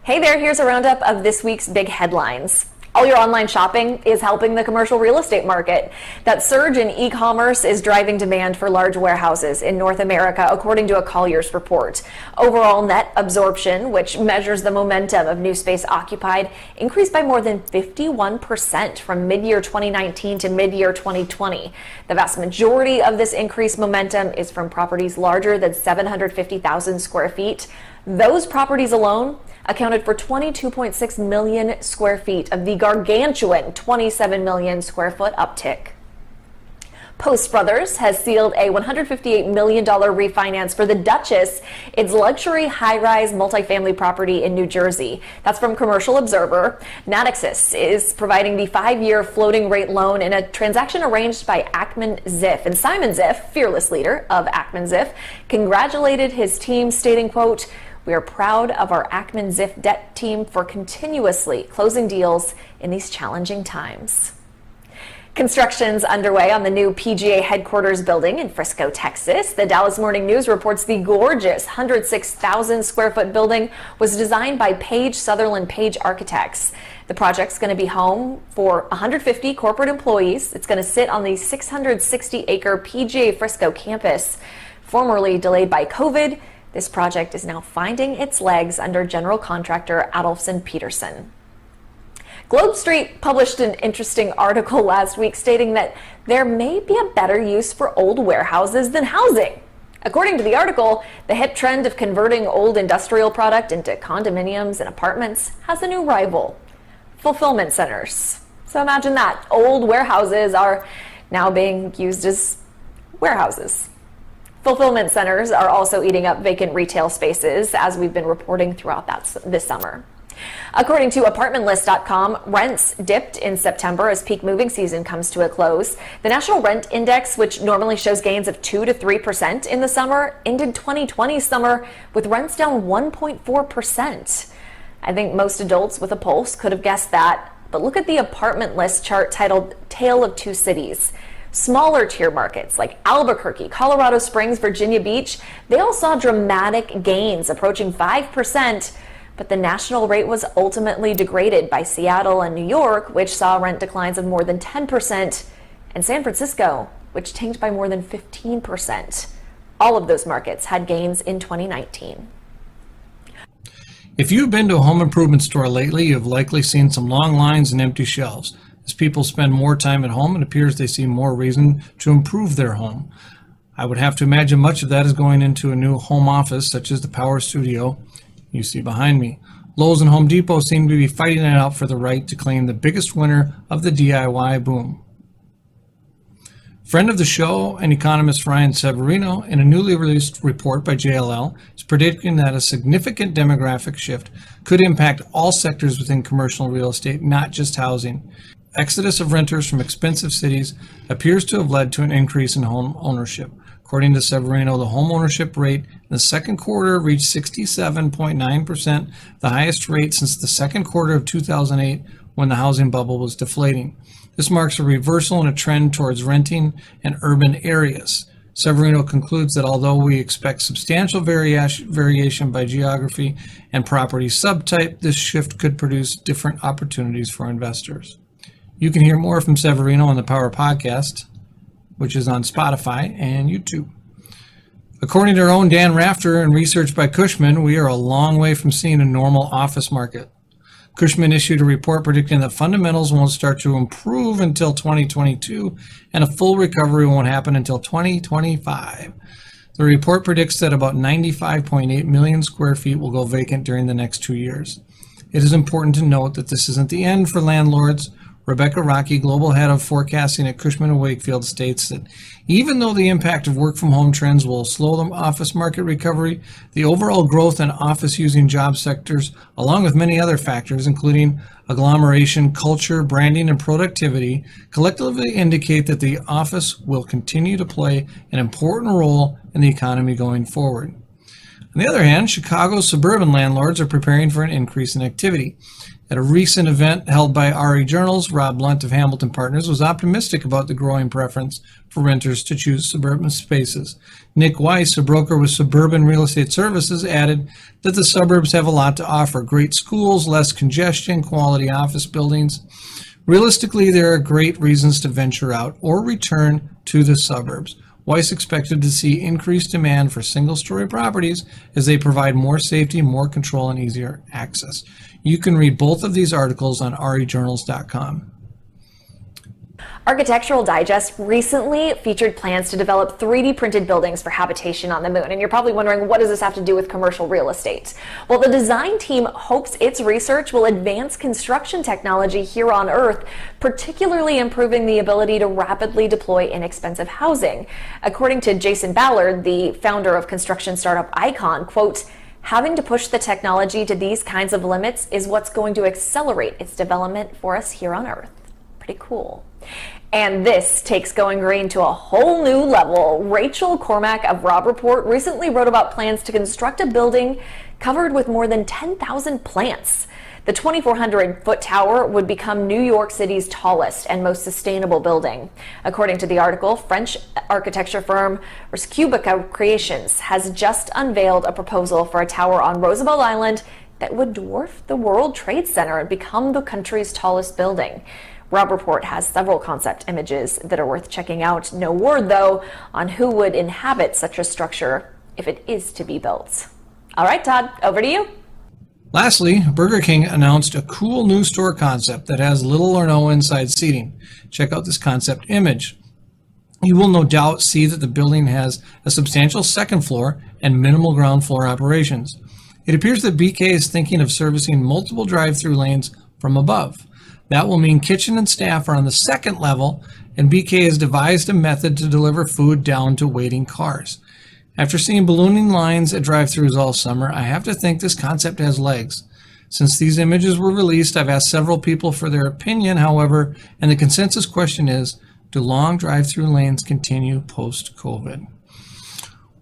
Hey there, here's a roundup of this week's big headlines. All your online shopping is helping the commercial real estate market. That surge in e-commerce is driving demand for large warehouses in North America, according to a Colliers report. Overall net absorption, which measures the momentum of new space occupied, increased by more than 51% from mid-year 2019 to mid-year 2020. The vast majority of this increased momentum is from properties larger than 750,000 square feet. Those properties alone accounted for 22.6 million square feet of the gargantuan 27 million square foot uptick. Post Brothers has sealed a $158 million refinance for the Duchess, its luxury high-rise multifamily property in New Jersey. That's from Commercial Observer. Natixis is providing the 5-year floating rate loan in a transaction arranged by Ackman Ziff. And Simon Ziff, fearless leader of Ackman Ziff, congratulated his team, stating, quote, "We are proud of our Ackman Ziff debt team for continuously closing deals in these challenging times." Construction's underway on the new PGA headquarters building in Frisco, Texas. The Dallas Morning News reports the gorgeous 106,000 square foot building was designed by Page Sutherland Page Architects. The project's going to be home for 150 corporate employees. It's going to sit on the 660-acre PGA Frisco campus. Formerly delayed by COVID, this project is now finding its legs under general contractor Adolphson Peterson. Globe Street published an interesting article last week stating that there may be a better use for old warehouses than housing. According to the article, the hip trend of converting old industrial product into condominiums and apartments has a new rival: fulfillment centers. So imagine that. Old warehouses are now being used as warehouses. Fulfillment centers are also eating up vacant retail spaces, as we've been reporting throughout this summer. According to apartmentlist.com, rents dipped in September as peak moving season comes to a close. The National Rent Index, which normally shows gains of 2 to 3% in the summer, ended 2020 summer with rents down 1.4%. I think most adults with a pulse could have guessed that, but look at the Apartment List chart titled Tale of Two Cities. Smaller tier markets like Albuquerque, Colorado Springs, Virginia Beach, they all saw dramatic gains approaching 5%, but the national rate was ultimately degraded by Seattle and New York, which saw rent declines of more than 10%, and San Francisco, which tanked by more than 15%. All of those markets had gains in 2019. If you've been to a home improvement store lately, you've likely seen some long lines and empty shelves. As people spend more time at home, it appears they see more reason to improve their home. I would have to imagine much of that is going into a new home office, such as the Power Studio you see behind me. Lowe's and Home Depot seem to be fighting it out for the right to claim the biggest winner of the DIY boom. Friend of the show and economist Ryan Severino, in a newly released report by JLL, is predicting that a significant demographic shift could impact all sectors within commercial real estate, not just housing. Exodus of renters from expensive cities appears to have led to an increase in home ownership. According to Severino, the home ownership rate in the second quarter reached 67.9%, the highest rate since the second quarter of 2008, when the housing bubble was deflating. This marks a reversal in a trend towards renting in urban areas. Severino concludes that although we expect substantial variation by geography and property subtype, this shift could produce different opportunities for investors. You can hear more from Severino on the Power Podcast, which is on Spotify and YouTube. According to our own Dan Rafter and research by Cushman, we are a long way from seeing a normal office market. Cushman issued a report predicting that fundamentals won't start to improve until 2022, and a full recovery won't happen until 2025. The report predicts that about 95.8 million square feet will go vacant during the next 2 years. It is important to note that this isn't the end for landlords. Rebecca Rocky, global head of forecasting at Cushman & Wakefield, states that even though the impact of work-from-home trends will slow the office market recovery, the overall growth in office-using job sectors, along with many other factors, including agglomeration, culture, branding, and productivity, collectively indicate that the office will continue to play an important role in the economy going forward. On the other hand, Chicago's suburban landlords are preparing for an increase in activity. At a recent event held by RE Journals, Rob Blunt of Hamilton Partners was optimistic about the growing preference for renters to choose suburban spaces. Nick Weiss, a broker with Suburban Real Estate Services, added that the suburbs have a lot to offer: great schools, less congestion, quality office buildings. Realistically, there are great reasons to venture out or return to the suburbs. Weiss expected to see increased demand for single-story properties as they provide more safety, more control, and easier access. You can read both of these articles on rejournals.com. Architectural Digest recently featured plans to develop 3D printed buildings for habitation on the moon. And you're probably wondering, what does this have to do with commercial real estate? Well, the design team hopes its research will advance construction technology here on Earth, particularly improving the ability to rapidly deploy inexpensive housing. According to Jason Ballard, the founder of construction startup Icon, quote, "Having to push the technology to these kinds of limits is what's going to accelerate its development for us here on Earth." Pretty cool. And this takes going green to a whole new level. Rachel Cormack of Robb Report recently wrote about plans to construct a building covered with more than 10,000 plants. The 2,400-foot tower would become New York City's tallest and most sustainable building. According to the article, French architecture firm Rescubica Creations has just unveiled a proposal for a tower on Roosevelt Island that would dwarf the World Trade Center and become the country's tallest building. Robb Report has several concept images that are worth checking out. No word, though, on who would inhabit such a structure if it is to be built. All right, Todd, over to you. Lastly, Burger King announced a cool new store concept that has little or no inside seating. Check out this concept image. You will no doubt see that the building has a substantial second floor and minimal ground floor operations. It appears that BK is thinking of servicing multiple drive-through lanes from above. That will mean kitchen and staff are on the second level, and BK has devised a method to deliver food down to waiting cars. After seeing ballooning lines at drive-thrus all summer, I have to think this concept has legs. Since these images were released, I've asked several people for their opinion, however, and the consensus question is, do long drive-through lanes continue post-COVID?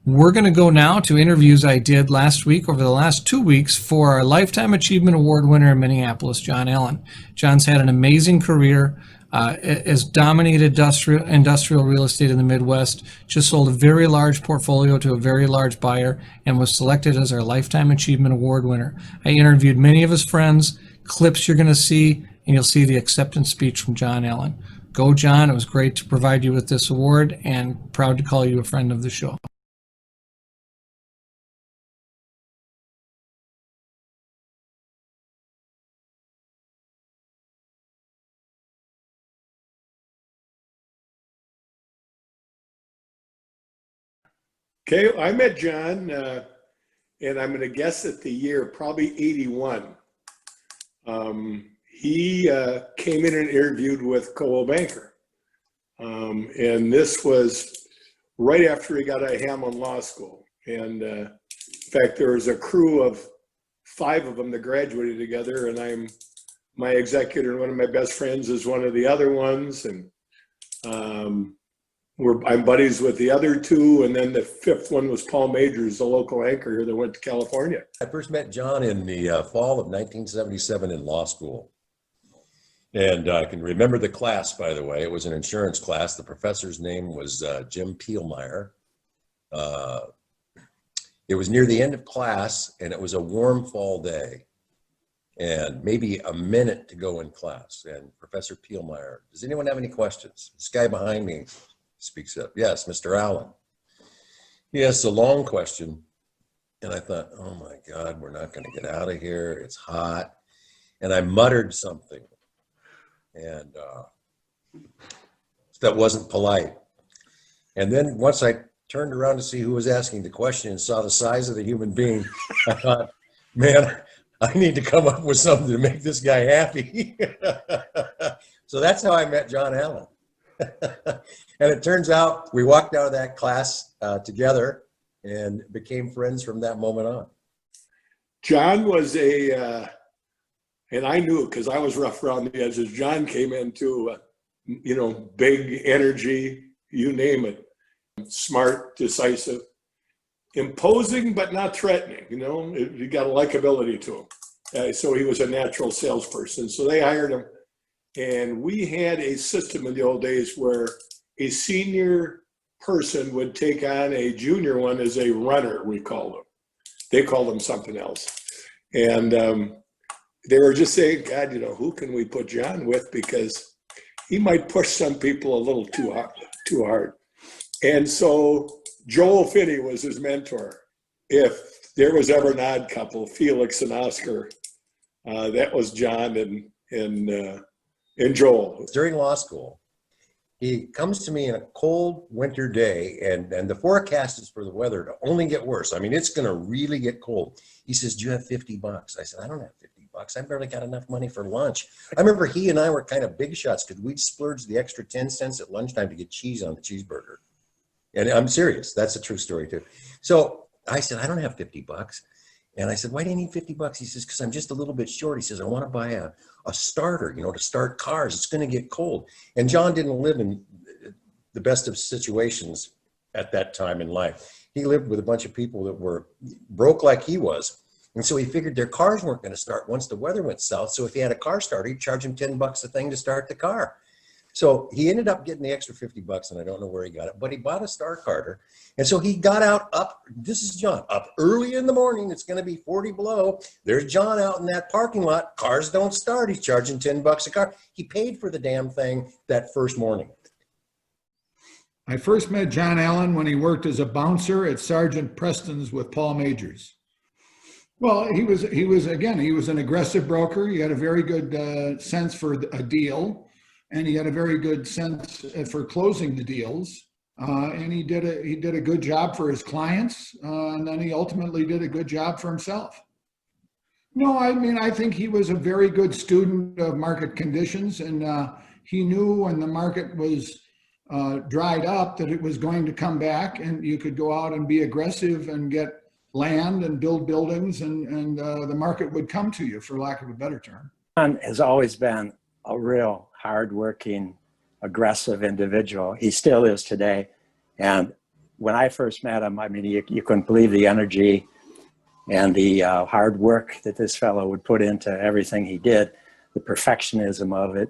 We're going to go now to interviews I did last week, over the last 2 weeks, for our Lifetime Achievement Award winner in Minneapolis, John Allen. John's had an amazing career, has dominated industrial real estate in the Midwest, just sold a very large portfolio to a very large buyer, and was selected as our Lifetime Achievement Award winner. I interviewed many of his friends, clips you're going to see, and you'll see the acceptance speech from John Allen. Go, John. It was great to provide you with this award, and proud to call you a friend of the show. Okay, I met John, and I'm going to guess at the year, probably 81. He came in and interviewed with Coldwell Banker. And this was right after he got out of Hamlin Law School. And in fact, there was a crew of 5 of them that graduated together, and my executor and one of my best friends is one of the other ones. And I'm buddies with the other 2, and then the 5th one was Paul Majors, the local anchor here that went to California. I first met John in the fall of 1977 in law school. And I can remember the class, by the way. It was an insurance class. The professor's name was Jim Pielmeyer. It was near the end of class, and it was a warm fall day, and maybe a minute to go in class. And Professor Pielmeyer, does anyone have any questions? This guy behind me speaks up. Yes, Mr. Allen. He asks a long question, and I thought, oh my God, we're not going to get out of here. It's hot. And I muttered something, and that wasn't polite. And then once I turned around to see who was asking the question and saw the size of the human being, I thought, man, I need to come up with something to make this guy happy. So that's how I met John Allen. And it turns out we walked out of that class together and became friends from that moment on. John was and I knew it because I was rough around the edges. John came into, big energy, you name it, smart, decisive, imposing, but not threatening. He got a likability to him. So he was a natural salesperson. So they hired him. And we had a system in the old days where a senior person would take on a junior one as a runner, we called them. They called them something else. And they were just saying, God, who can we put John with? Because he might push some people a little too hard. And so Joel Finney was his mentor. If there was ever an odd couple, Felix and Oscar, that was John and Joel. During law school, he comes to me in a cold winter day, and the forecast is for the weather to only get worse. I mean, it's going to really get cold. He says, do you have $50? I said, I don't have $50. I barely got enough money for lunch. I remember he and I were kind of big shots because we'd splurge the extra 10 cents at lunchtime to get cheese on the cheeseburger. And I'm serious. That's a true story too. So I said, I don't have $50. And I said, why do you need $50? He says, because I'm just a little bit short. He says, I want to buy a starter, to start cars. It's going to get cold. And John didn't live in the best of situations at that time in life. He lived with a bunch of people that were broke like he was. And so he figured their cars weren't going to start once the weather went south. So if he had a car starter, he'd charge him $10 a thing to start the car. So he ended up getting the extra $50, and I don't know where he got it, but he bought a Star Carter. And so he got out this is John, up early in the morning. It's going to be 40 below. There's John out in that parking lot. Cars don't start. He's charging $10 a car. He paid for the damn thing that first morning. I first met John Allen when he worked as a bouncer at Sergeant Preston's with Paul Majors. Well, he was an aggressive broker. He had a very good sense for a deal. And he had a very good sense for closing the deals, and he did a good job for his clients, and then he ultimately did a good job for himself. No, I think he was a very good student of market conditions, and he knew when the market was dried up that it was going to come back, and you could go out and be aggressive and get land and build buildings, and the market would come to you, for lack of a better term. John has always been a real hardworking, aggressive individual. He still is today. And when I first met him, you couldn't believe the energy and the hard work that this fellow would put into everything he did, the perfectionism of it.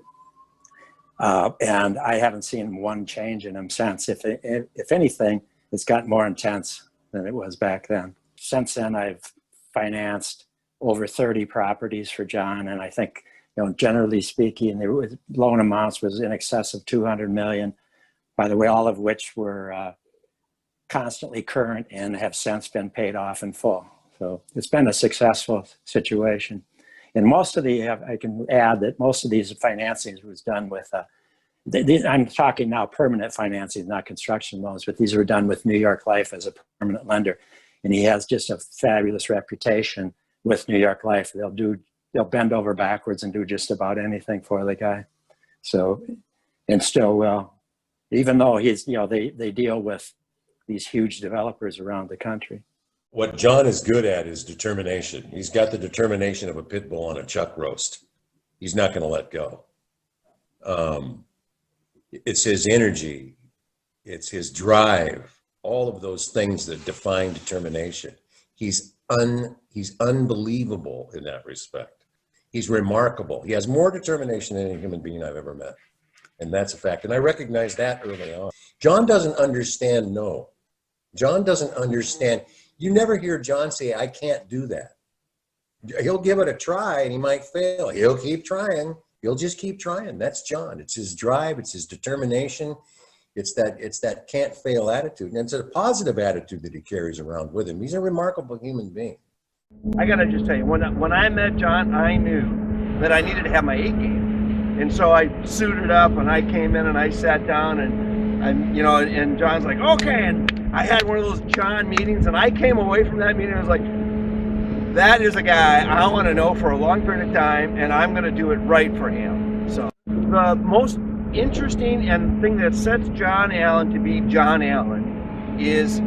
And I haven't seen one change in him since. If anything, it's gotten more intense than it was back then. Since then, I've financed over 30 properties for John, and I think, generally speaking, the loan amounts was in excess of $200 million, by the way, all of which were constantly current and have since been paid off in full. So it's been a successful situation. And I can add that most of these financings was done with, I'm talking now permanent financing, not construction loans, but these were done with New York Life as a permanent lender. And he has just a fabulous reputation with New York Life. They'll bend over backwards and do just about anything for the guy. So, and still will, even though they deal with these huge developers around the country. What John is good at is determination. He's got the determination of a pit bull on a chuck roast. He's not going to let go. It's his energy. It's his drive. All of those things that define determination. He's unbelievable in that respect. He's remarkable. He has more determination than any human being I've ever met. And that's a fact. And I recognize that early on. John doesn't understand no. John doesn't understand. You never hear John say, I can't do that. He'll give it a try and he might fail. He'll keep trying. He'll just keep trying. That's John. It's his drive. It's his determination. It's that can't fail attitude. And it's a positive attitude that he carries around with him. He's a remarkable human being. I gotta just tell you, when I met John, I knew that I needed to have my A game. And so I suited up and I came in and I sat down and John's like, okay. And I had one of those John meetings and I came away from that meeting and I was like, that is a guy I want to know for a long period of time and I'm going to do it right for him. So the most interesting and thing that sets John Allen to be John Allen is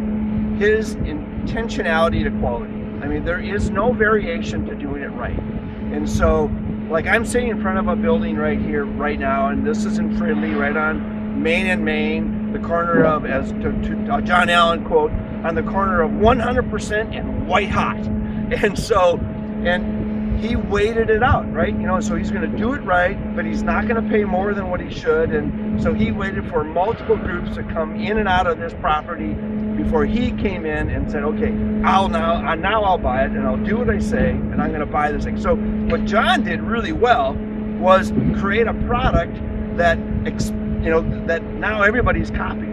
his intentionality to quality. I mean, there is no variation to doing it right. And so, like, I'm sitting in front of a building right here, right now, and this is in Fridley, right on Main and Main, the corner of, as to John Allen quote, on the corner of 100% and White Hot. And so, and he waited it out, right? You know, so he's going to do it right, but he's not going to pay more than what he should. And so he waited for multiple groups to come in and out of this property before he came in and said, okay, now I'll buy it and I'll do what I say and I'm going to buy this thing. So what John did really well was create a product that, that now everybody's copying.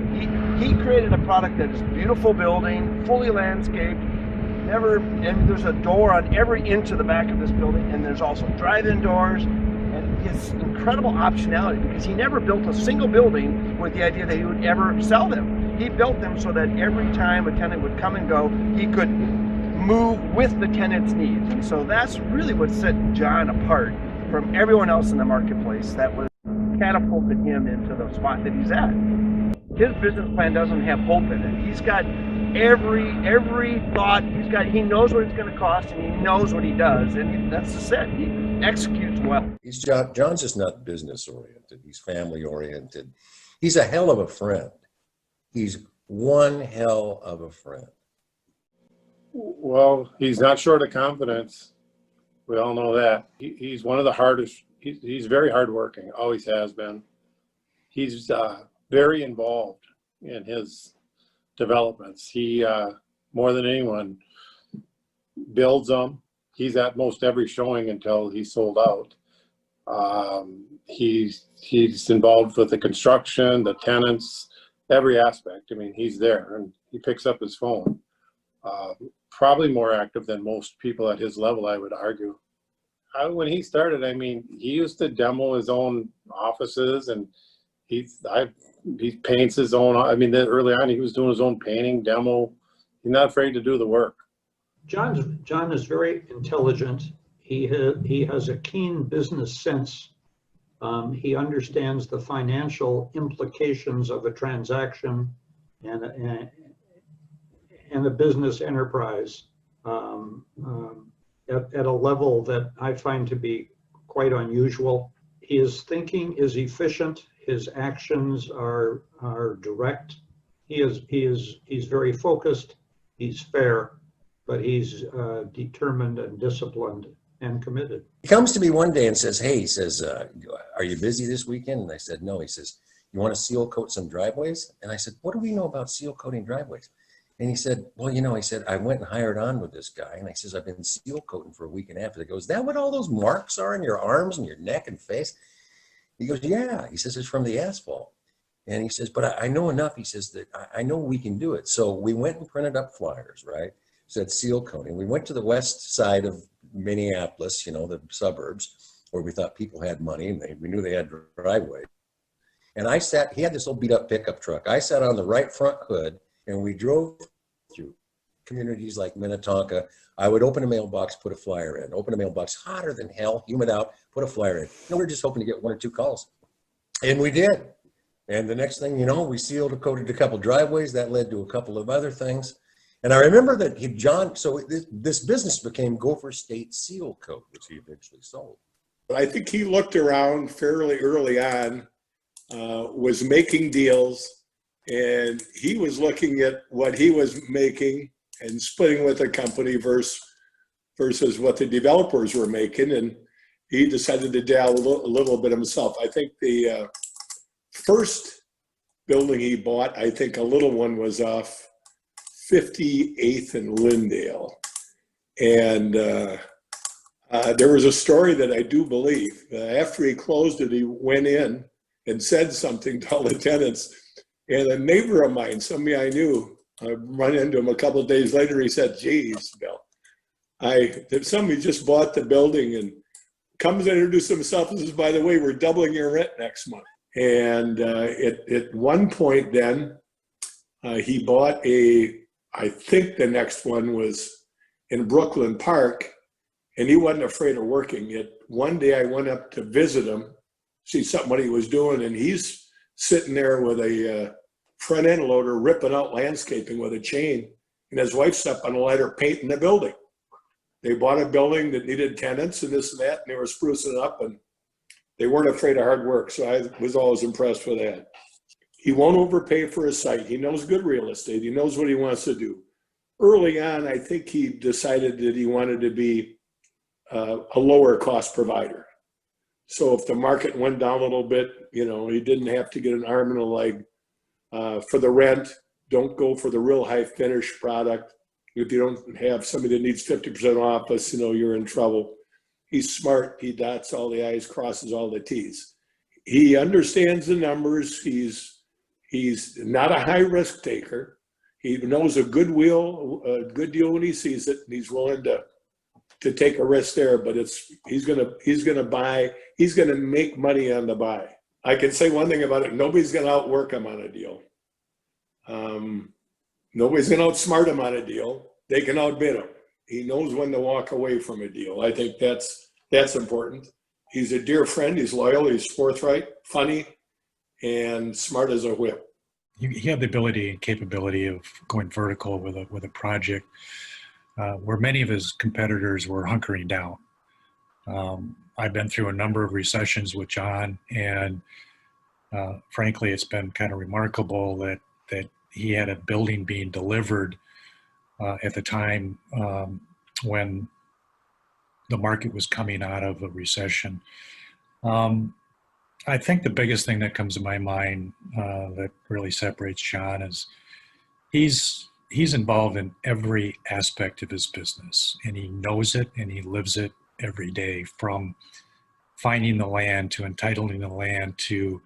He created a product that is beautiful building, fully landscaped, and there's a door on every inch of the back of this building, and there's also drive-in doors, and his incredible optionality, because he never built a single building with the idea that he would ever sell them. He built them so that every time a tenant would come and go, he could move with the tenant's needs. And so that's really what set John apart from everyone else in the marketplace that was catapulted him into the spot that he's at. His business plan doesn't have hope in it. He's got every thought. He knows what it's going to cost, and he knows what he does, and that's just it. He executes well. John's just not business oriented. He's family oriented. He's a hell of a friend. He's one hell of a friend. Well, he's not short of confidence. We all know that. He's one of the hardest. He's very hardworking. Always has been. He's very involved in his developments. He, more than anyone, builds them. He's at most every showing until he's sold out. He's involved with the construction, the tenants, every aspect. I mean, he's there, and he picks up his phone. Probably more active than most people at his level, I would argue. When he started, I mean, he used to demo his own offices, and he paints his own. I mean, early on, he was doing his own painting, demo. He's not afraid to do the work. John is very intelligent. He has a keen business sense. He understands the financial implications of a transaction and a business enterprise at a level that I find to be quite unusual. His thinking is efficient. His actions are direct. He's very focused. He's fair, but he's determined and disciplined and committed. He comes to me one day and says, hey, he says, are you busy this weekend? And I said, no. He says, you want to seal coat some driveways? And I said, what do we know about seal coating driveways? And he said, well, he said, I went and hired on with this guy. And I says, I've been seal coating for a week and a half. He goes, is that what all those marks are in your arms and your neck and face? He goes, yeah. He says, it's from the asphalt. And he says, but I know enough. He says that I know we can do it. So we went and printed up flyers, right? Said seal coating. We went to the west side of Minneapolis, the suburbs, where we thought people had money and we knew they had driveways. And he had this old beat up pickup truck. I sat on the right front hood and we drove through communities like Minnetonka. I would open a mailbox, put a flyer in, open a mailbox, hotter than hell, humid out, put a flyer in. We were just hoping to get 1 or 2 calls. And we did. And the next thing you know, we sealed and coated a couple driveways. That led to a couple of other things. And I remember that so this business became Gopher State Seal Coat, which he eventually sold. I think he looked around fairly early on, was making deals, and he was looking at what he was making and splitting with a company versus what the developers were making, and he decided to dabble a little bit himself. I think the first building he bought, I think a little one was off 58th and Lindale. And there was a story that I do believe. After he closed it, he went in and said something to all the tenants. And a neighbor of mine, somebody I knew, I run into him a couple of days later, he said, geez, Bill, somebody just bought the building and comes and introduces himself and says, by the way, we're doubling your rent next month. And at one point then, he bought I think the next one was in Brooklyn Park, and he wasn't afraid of working it. One day I went up to visit him, see something what he was doing, and he's sitting there with a front end loader ripping out landscaping with a chain, and his wife's up on a ladder painting the building. They bought a building that needed tenants and this and that, and they were sprucing it up, and they weren't afraid of hard work, so I was always impressed with that. He won't overpay for a site. He knows good real estate. He knows what he wants to do. Early on, I think he decided that he wanted to be a lower cost provider. So if the market went down a little bit, you know, you didn't have to get an arm and a leg for the rent. Don't go for the real high finish product. If you don't have somebody that needs 50% off us, you know, you're in trouble. He's smart. He dots all the I's, crosses all the T's. He understands the numbers. He's not a high risk taker. He knows a good deal when he sees it, and he's willing to take a risk there. But he's gonna make money on the buy. I can say one thing about it: nobody's gonna outwork him on a deal. Nobody's gonna outsmart him on a deal. They can outbid him. He knows when to walk away from a deal. I think that's important. He's a dear friend. He's loyal. He's forthright, funny, and smart as a whip. He had the ability and capability of going vertical with a project where many of his competitors were hunkering down. I've been through a number of recessions with John, and frankly, it's been kind of remarkable that he had a building being delivered at the time when the market was coming out of a recession. I think the biggest thing that comes to my mind that really separates John is he's involved in every aspect of his business, and he knows it and he lives it every day, from finding the land to entitling the land to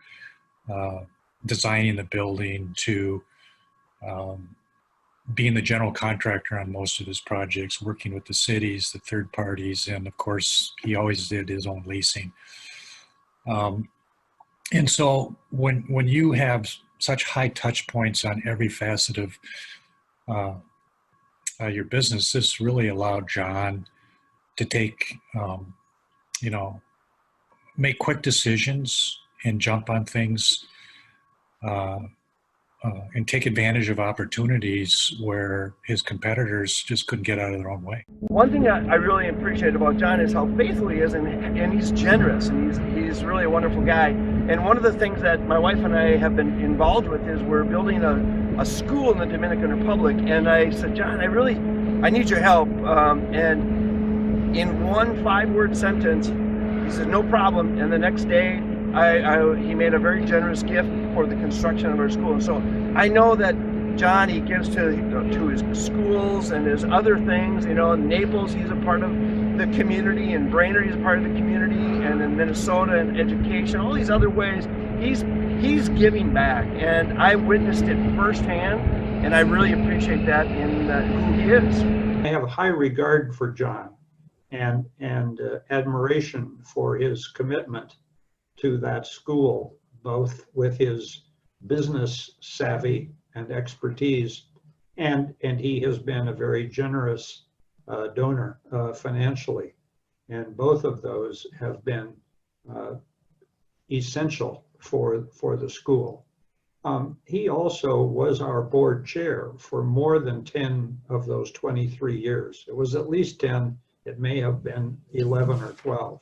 designing the building to being the general contractor on most of his projects, working with the cities, the third parties, and of course, he always did his own leasing. And so when you have such high touch points on every facet of your business, this really allowed John to take, make quick decisions and jump on things and take advantage of opportunities where his competitors just couldn't get out of their own way. One thing I really appreciate about John is how faithful he is, and he's generous, and he's really a wonderful guy. And one of the things that my wife and I have been involved with is we're building a school in the Dominican Republic. And I said, John, I need your help. And in one 5-word sentence, he said, no problem. And the next day, he made a very generous gift for the construction of our school. And so I know that John, he gives to his schools and his other things. You know, in Naples, he's a part of the community, and Brainerd, he's a part of the community, and in Minnesota, and education, all these other ways, he's giving back. And I witnessed it firsthand, and I really appreciate that in who he is. I have high regard for John and admiration for his commitment to that school, both with his business savvy and expertise, and he has been a very generous donor financially, and both of those have been essential for the school. He also was our board chair for more than 10 of those 23 years. It was at least 10, it may have been 11 or 12.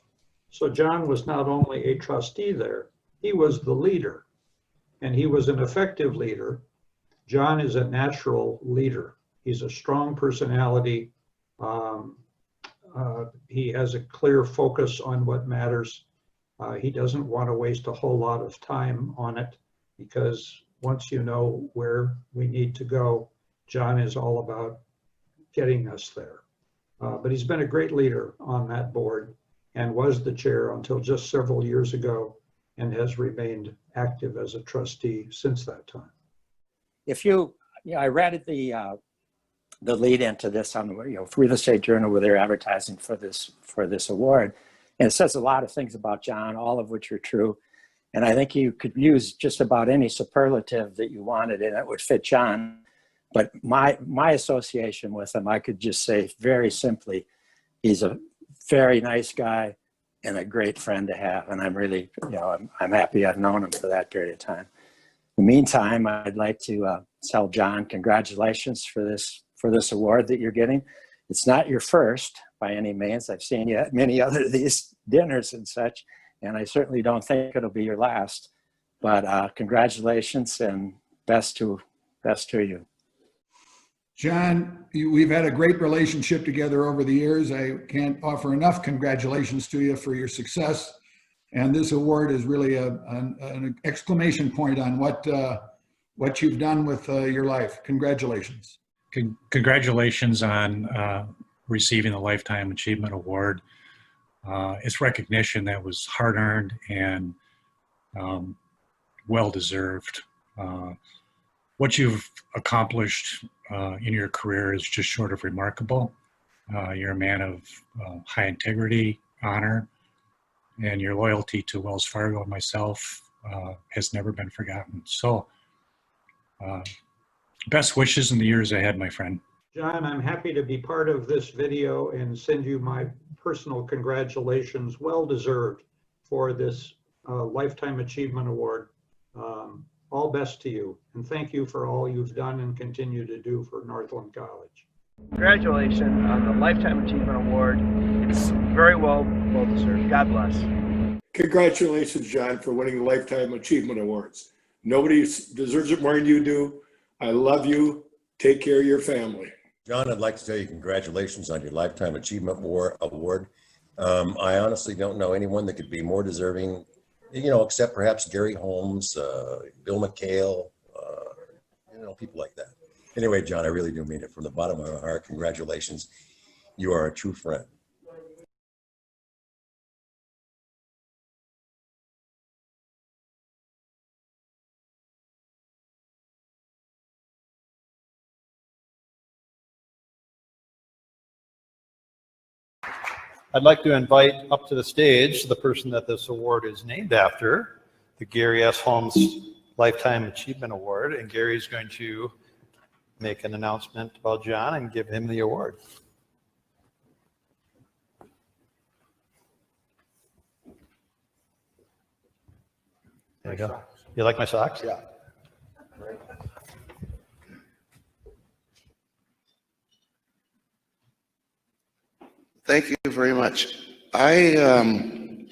So John was not only a trustee there, he was the leader, and he was an effective leader. John is a natural leader. He's a strong personality. He has a clear focus on what matters. He doesn't want to waste a whole lot of time on it, because once you know where we need to go, John is all about getting us there. But he's been a great leader on that board and was the chair until just several years ago, and has remained active as a trustee since that time. I read the lead into this on the Real Estate Journal, where they're advertising for this award, and it says a lot of things about John, all of which are true. And I think you could use just about any superlative that you wanted, and it would fit John. But my association with him, I could just say very simply, he's a very nice guy and a great friend to have. And I'm really, I'm happy I've known him for that period of time. In the meantime, I'd like to tell John, congratulations for this award that you're getting. It's not your first by any means. I've seen you at many other of these dinners and such, and I certainly don't think it'll be your last. But congratulations and best to you. John, we've had a great relationship together over the years. I can't offer enough congratulations to you for your success. And this award is really an exclamation point on what you've done with your life. Congratulations. Congratulations on receiving the Lifetime Achievement Award. It's recognition that was hard-earned and well-deserved. What you've accomplished in your career is just short of remarkable. You're a man of high integrity, honor, and your loyalty to Wells Fargo and myself has never been forgotten. So best wishes in the years ahead, my friend. John, I'm happy to be part of this video and send you my personal congratulations, well deserved, for this Lifetime Achievement Award. All best to you, and thank you for all you've done and continue to do for Northland College. Congratulations on the Lifetime Achievement Award. It's very well deserved. God bless. Congratulations, John, for winning the Lifetime Achievement Awards. Nobody deserves it more than you do. I love you. Take care of your family. John, I'd like to tell you congratulations on your Lifetime Achievement Award. I honestly don't know anyone that could be more deserving, except perhaps Gary Holmes, Bill McHale, people like that. Anyway, John, I really do mean it from the bottom of my heart. Congratulations. You are a true friend. I'd like to invite up to the stage the person that this award is named after, the Gary S. Holmes Lifetime Achievement Award, and Gary's going to make an announcement about John and give him the award. There you go. You like my socks? Yeah. Thank you very much. Talking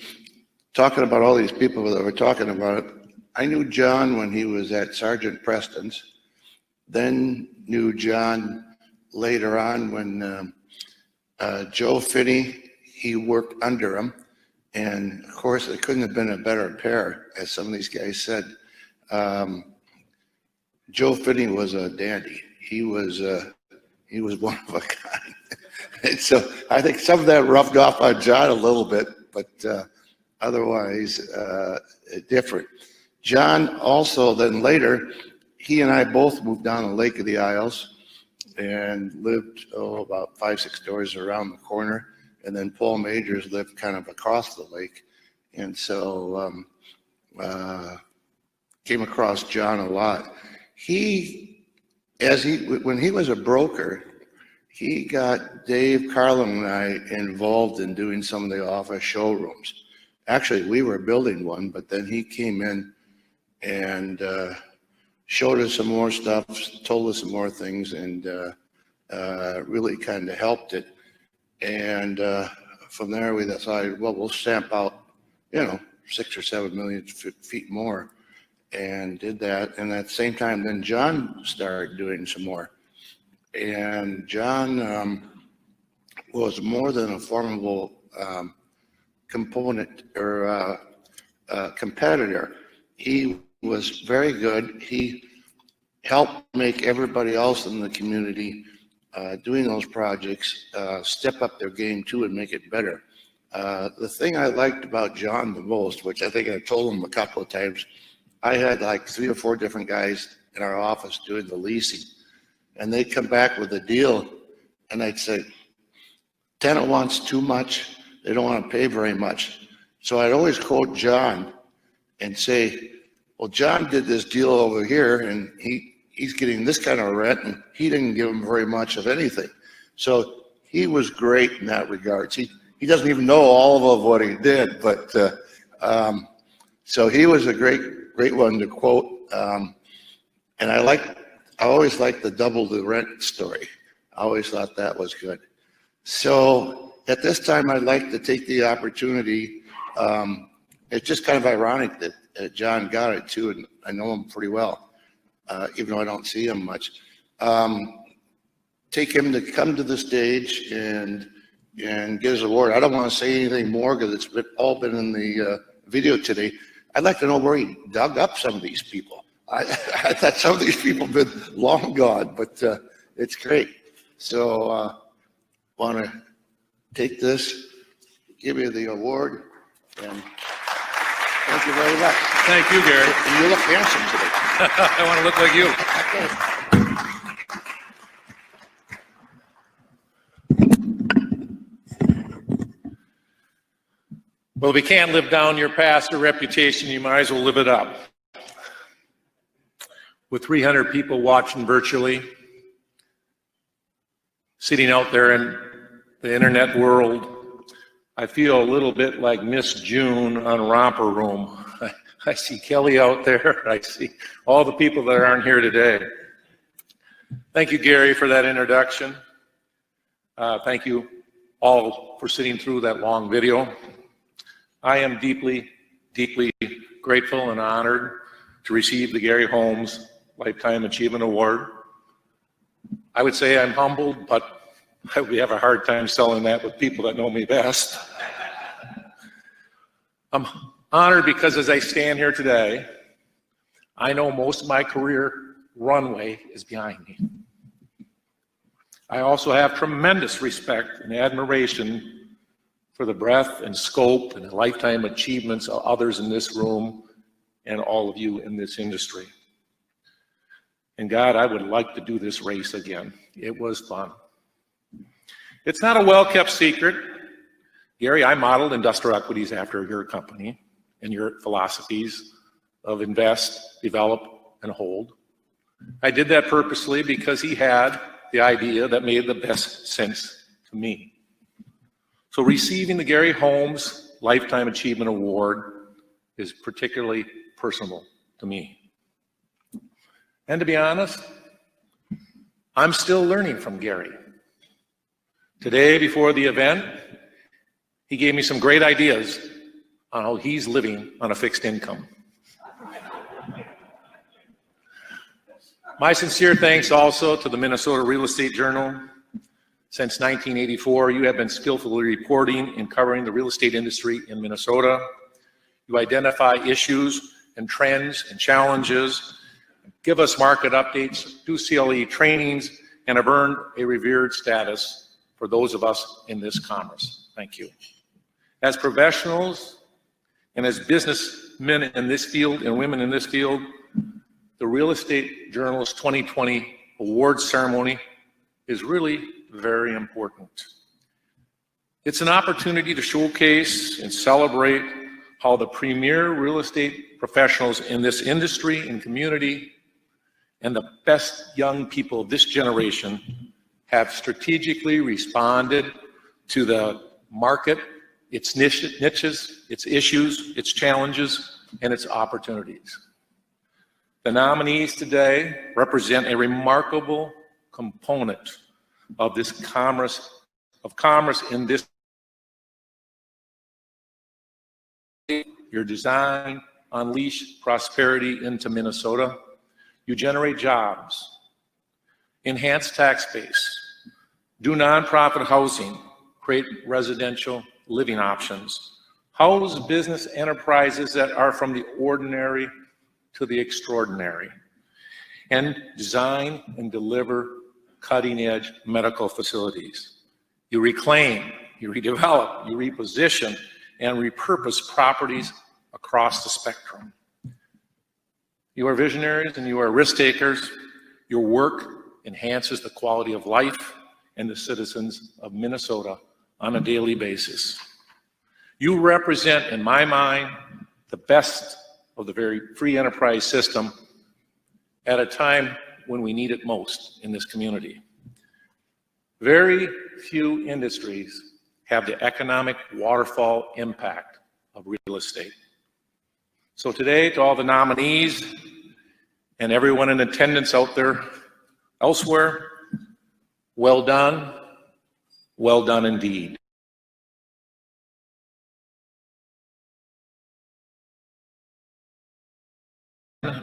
about all these people that were talking about it, I knew John when he was at Sergeant Preston's, then knew John later on when Joe Finney, he worked under him. And of course, it couldn't have been a better pair, as some of these guys said. Joe Finney was a dandy. He was one of a kind. And so I think some of that rubbed off on John a little bit, but otherwise different. John also then later, he and I both moved down the Lake of the Isles and lived about 5-6 doors around the corner. And then Paul Majors lived kind of across the lake. And so came across John a lot. When he was a broker, he got Dave, Carlin, and I involved in doing some of the office showrooms. Actually, we were building one, but then he came in and showed us some more stuff, told us some more things, and really kind of helped it. And from there, we decided, well, we'll stamp out, 6 or 7 million feet more, and did that. And at the same time, then John started doing some more. And John was more than a formidable component or competitor. He was very good. He helped make everybody else in the community doing those projects step up their game too and make it better. The thing I liked about John the most, which I think I told him a couple of times, I had like 3 or 4 different guys in our office doing the leasing, and they'd come back with a deal, and I'd say, tenant wants too much, they don't want to pay very much. So I'd always quote John and say, well, John did this deal over here, and he's getting this kind of rent, and he didn't give him very much of anything. So he was great in that regard. He doesn't even know all of what he did, but so he was a great one to quote. And I always liked the double the rent story. I always thought that was good. So at this time, I'd like to take the opportunity. It's just kind of ironic that John got it too, and I know him pretty well, even though I don't see him much. take him to come to the stage and get his award. I don't want to say anything more because it's all been in the video today. I'd like to know where he dug up some of these people. I thought some of these people have been long gone, but it's great. So want to take this, give you the award, and thank you very much. Thank you, Gary. And you look handsome today. I want to look like you. Well, if you can't live down your past or reputation, you might as well live it up. With 300 people watching virtually, sitting out there in the internet world, I feel a little bit like Miss June on Romper Room. I see Kelly out there. I see all the people that aren't here today. Thank you, Gary, for that introduction. Thank you all for sitting through that long video. I am deeply, deeply grateful and honored to receive the Gary Holmes Lifetime Achievement Award. I would say I'm humbled, but I would have a hard time selling that with people that know me best. I'm honored because as I stand here today, I know most of my career runway is behind me. I also have tremendous respect and admiration for the breadth and scope and lifetime achievements of others in this room and all of you in this industry. And God, I would like to do this race again. It was fun. It's not a well-kept secret. Gary, I modeled industrial equities after your company and your philosophies of invest, develop, and hold. I did that purposely because he had the idea that made the best sense to me. So receiving the Gary Holmes Lifetime Achievement Award is particularly personal to me. And to be honest, I'm still learning from Gary. Today, before the event, he gave me some great ideas on how he's living on a fixed income. My sincere thanks also to the Minnesota Real Estate Journal. Since 1984, you have been skillfully reporting and covering the real estate industry in Minnesota. You identify issues and trends and challenges, give us market updates, do CLE trainings, and have earned a revered status for those of us in this commerce. Thank you. As professionals and as businessmen in this field and women in this field, the Real Estate Journal's 2020 awards ceremony is really very important. It's an opportunity to showcase and celebrate how the premier real estate professionals in this industry and community and the best young people of this generation have strategically responded to the market, its niches, its issues, its challenges, and its opportunities. The nominees today represent a remarkable component of this commerce in this. Your design, unleash prosperity into Minnesota. You generate jobs, enhance tax base, do nonprofit housing, create residential living options, house business enterprises that are from the ordinary to the extraordinary, and design and deliver cutting-edge medical facilities. You reclaim, you redevelop, you reposition, and repurpose properties across the spectrum. You are visionaries and you are risk takers. Your work enhances the quality of life and the citizens of Minnesota on a daily basis. You represent, in my mind, the best of the very free enterprise system at a time when we need it most in this community. Very few industries have the economic waterfall impact of real estate. So today, to all the nominees and everyone in attendance out there elsewhere, well done indeed.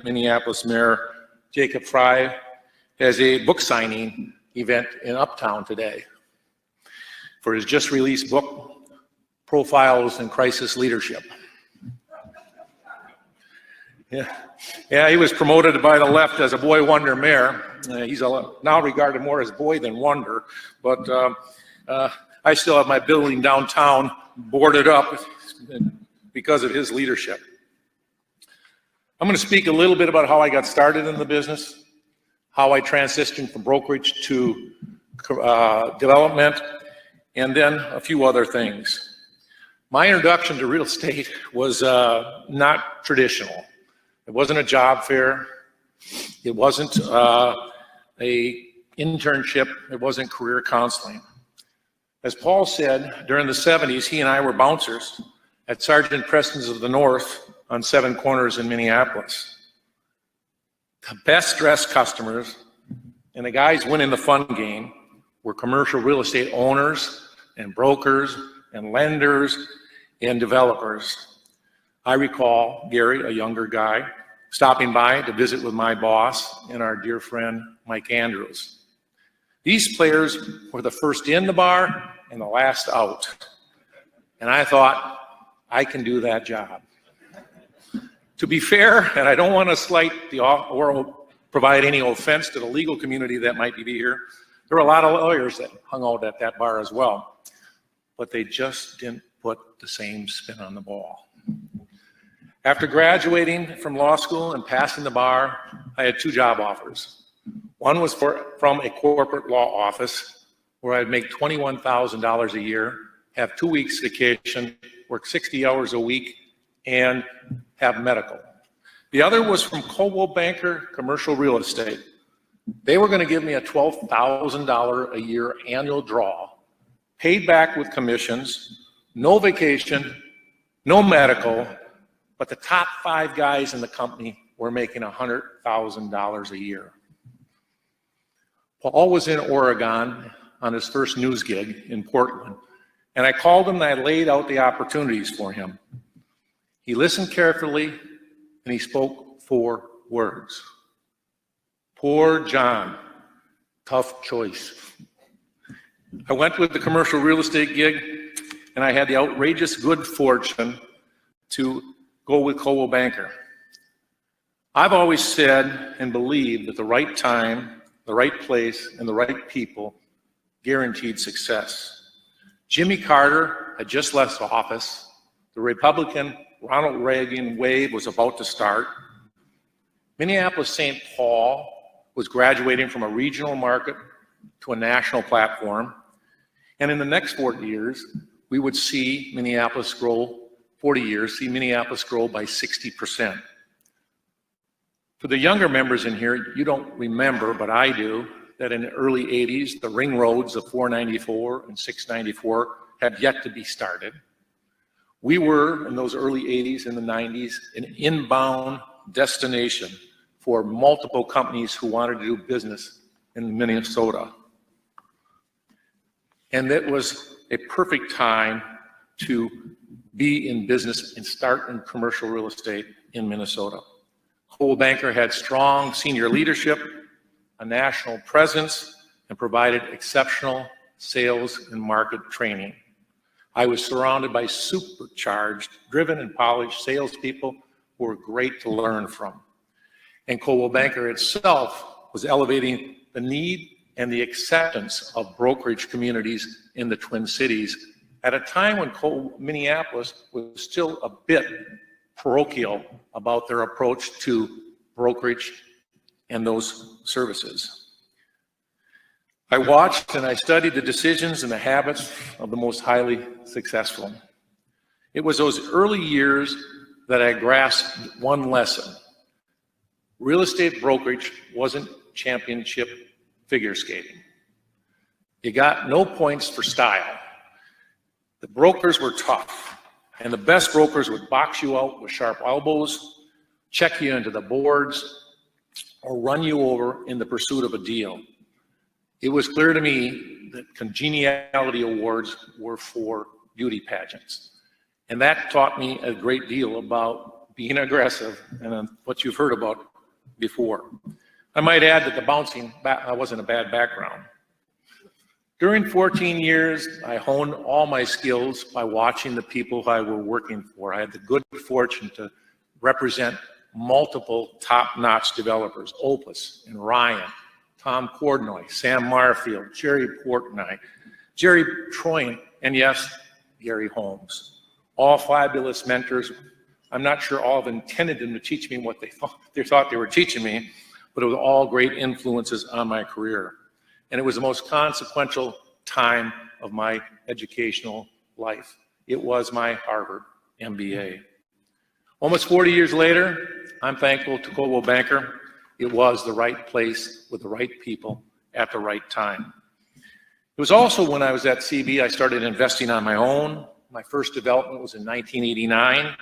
Minneapolis Mayor Jacob Frey has a book signing event in Uptown today for his just released book, Profiles in Crisis Leadership. Yeah, he was promoted by the left as a boy wonder mayor. He's now regarded more as boy than wonder, but I still have my building downtown boarded up because of his leadership. I'm going to speak a little bit about how I got started in the business, how I transitioned from brokerage to development, and then a few other things. My introduction to real estate was not traditional. It wasn't a job fair. It wasn't a internship. It wasn't career counseling. As Paul said, during the 70s, he and I were bouncers at Sergeant Preston's of the North on 7 Corners in Minneapolis. The best dressed customers and the guys winning the fun game were commercial real estate owners and brokers and lenders and developers. I recall Gary, a younger guy, stopping by to visit with my boss and our dear friend, Mike Andrews. These players were the first in the bar and the last out. And I thought, I can do that job. To be fair, and I don't want to slight or provide any offense to the legal community that might be here, there were a lot of lawyers that hung out at that bar as well. But they just didn't put the same spin on the ball. After graduating from law school and passing the bar, I had 2 job offers. One was from a corporate law office where I'd make $21,000 a year, have 2 weeks vacation, work 60 hours a week, and have medical. The other was from Coldwell Banker Commercial Real Estate. They were going to give me a $12,000 a year annual draw, paid back with commissions, no vacation, no medical, but the top 5 guys in the company were making $100,000 a year. Paul was in Oregon on his first news gig in Portland, and I called him and I laid out the opportunities for him. He listened carefully and he spoke 4 words. Poor John, tough choice. I went with the commercial real estate gig and I had the outrageous good fortune to go with Coldwell Banker. I've always said and believed that the right time, the right place, and the right people guaranteed success. Jimmy Carter had just left office. The Republican Ronald Reagan wave was about to start. Minneapolis-St. Paul was graduating from a regional market to a national platform. And in the next 40 years, we would see Minneapolis grow, 40 years, see Minneapolis grow by 60%. For the younger members in here, you don't remember, but I do, that in the early 80s, the ring roads of 494 and 694 had yet to be started. We were, in those early 80s and the 90s, an inbound destination for multiple companies who wanted to do business in Minnesota. And it was a perfect time to be in business and start in commercial real estate in Minnesota. Coldwell Banker had strong senior leadership, a national presence, and provided exceptional sales and market training. I was surrounded by supercharged, driven and polished salespeople who were great to learn from. And Coldwell Banker itself was elevating the need and the acceptance of brokerage communities in the Twin Cities at a time when Minneapolis was still a bit parochial about their approach to brokerage and those services. I watched and I studied the decisions and the habits of the most highly successful. It was those early years that I grasped one lesson. Real estate brokerage wasn't championship figure skating. You got no points for style. The brokers were tough, and the best brokers would box you out with sharp elbows, check you into the boards, or run you over in the pursuit of a deal. It was clear to me that congeniality awards were for beauty pageants. And that taught me a great deal about being aggressive and what you've heard about before. I might add that the bouncing wasn't a bad background. During 14 years, I honed all my skills by watching the people I were working for. I had the good fortune to represent multiple top-notch developers, Opus and Ryan, Tom Cordnoy, Sam Marfield, Jerry Portnoy, Jerry Troyan, and yes, Gary Holmes. All fabulous mentors. I'm not sure all of them intended them to teach me what they thought they were teaching me, but it was all great influences on my career. And it was the most consequential time of my educational life. It was my Harvard MBA. Almost 40 years later, I'm thankful to Coldwell Banker. It was the right place with the right people at the right time. It was also when I was at CB, I started investing on my own. My first development was in 1989.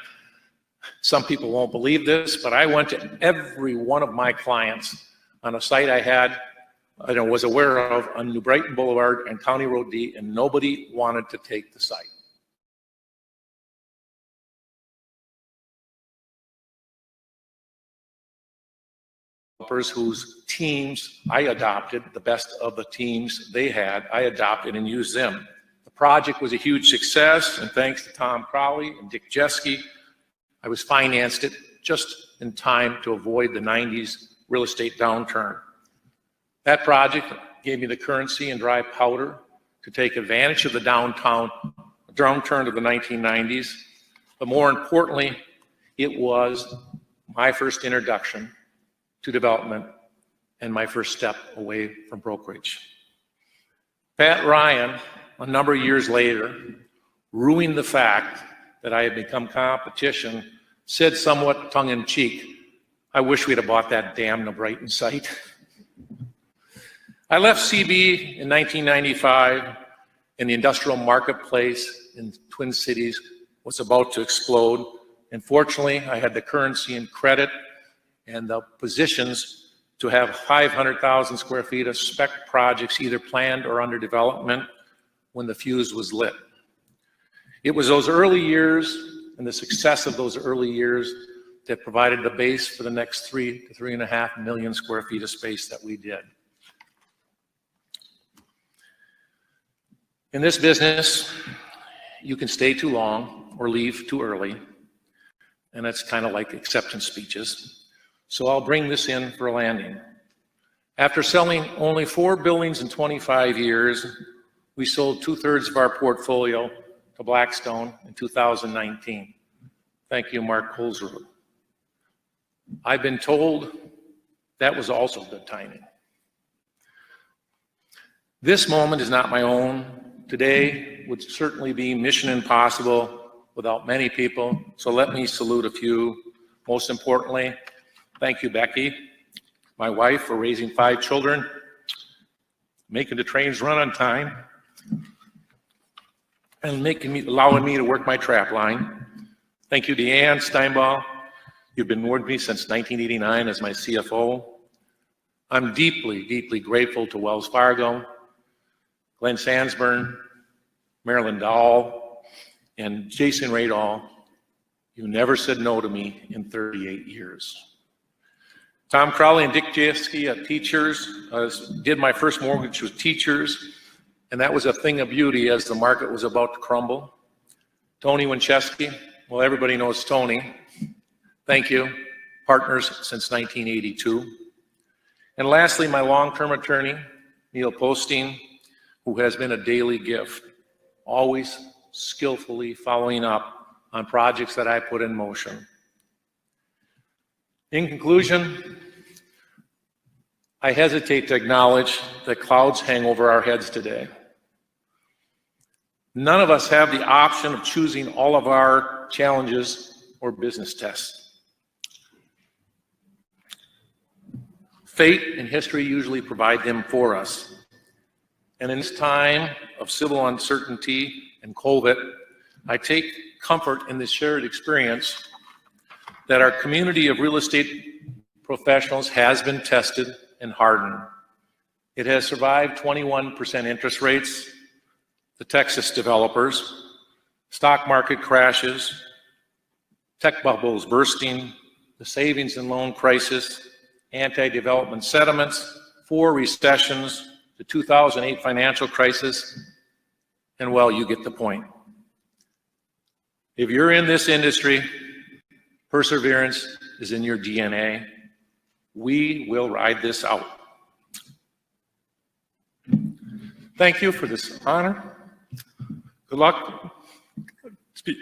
Some people won't believe this, but I went to every one of my clients on a site I was aware of on New Brighton Boulevard and County Road D, and nobody wanted to take the site. Whose teams I adopted, the best of the teams they had, I adopted and used them. The project was a huge success, and thanks to Tom Crowley and Dick Jeske, I was financed it just in time to avoid the 90s real estate downturn. That project gave me the currency and dry powder to take advantage of the downturn of the 1990s, but more importantly, it was my first introduction to development and my first step away from brokerage. Pat Ryan, a number of years later, ruining the fact that I had become competition, said somewhat tongue-in-cheek, "I wish we'd have bought that damn New Brighton site." I left CB in 1995, and the industrial marketplace in Twin Cities was about to explode. And fortunately, I had the currency and credit and the positions to have 500,000 square feet of spec projects either planned or under development when the fuse was lit. It was those early years and the success of those early years that provided the base for the next 3 to 3.5 million square feet of space that we did. In this business, you can stay too long or leave too early, and that's kind of like acceptance speeches. So I'll bring this in for a landing. After selling only 4 buildings in 25 years, we sold 2/3 of our portfolio to Blackstone in 2019. Thank you, Mark Kohlsrud. I've been told that was also good timing. This moment is not my own. Today would certainly be mission impossible without many people, so let me salute a few. Most importantly, thank you, Becky, my wife, for raising 5 children, making the trains run on time, and allowing me to work my trap line. Thank you, Deanne Steinball. You've been with me since 1989 as my CFO. I'm deeply, deeply grateful to Wells Fargo, Glenn Sandsburn, Marilyn Dahl, and Jason Radall. You never said no to me in 38 years. Tom Crowley and Dick Jeske at Teachers, did my first mortgage with Teachers, and that was a thing of beauty as the market was about to crumble. Tony Winchesky, well, everybody knows Tony. Thank you. Partners since 1982. And lastly, my long-term attorney, Neil Posting, who has been a daily gift, always skillfully following up on projects that I put in motion. In conclusion, I hesitate to acknowledge that clouds hang over our heads today. None of us have the option of choosing all of our challenges or business tests. Fate and history usually provide them for us. And in this time of civil uncertainty and COVID, I take comfort in this shared experience that our community of real estate professionals has been tested and hardened. It has survived 21% interest rates, the Texas developers, stock market crashes, tech bubbles bursting, the savings and loan crisis, anti-development sentiments, 4 recessions, the 2008 financial crisis, and well, you get the point. If you're in this industry, perseverance is in your DNA. We will ride this out. Thank you for this honor. Good luck. Speak.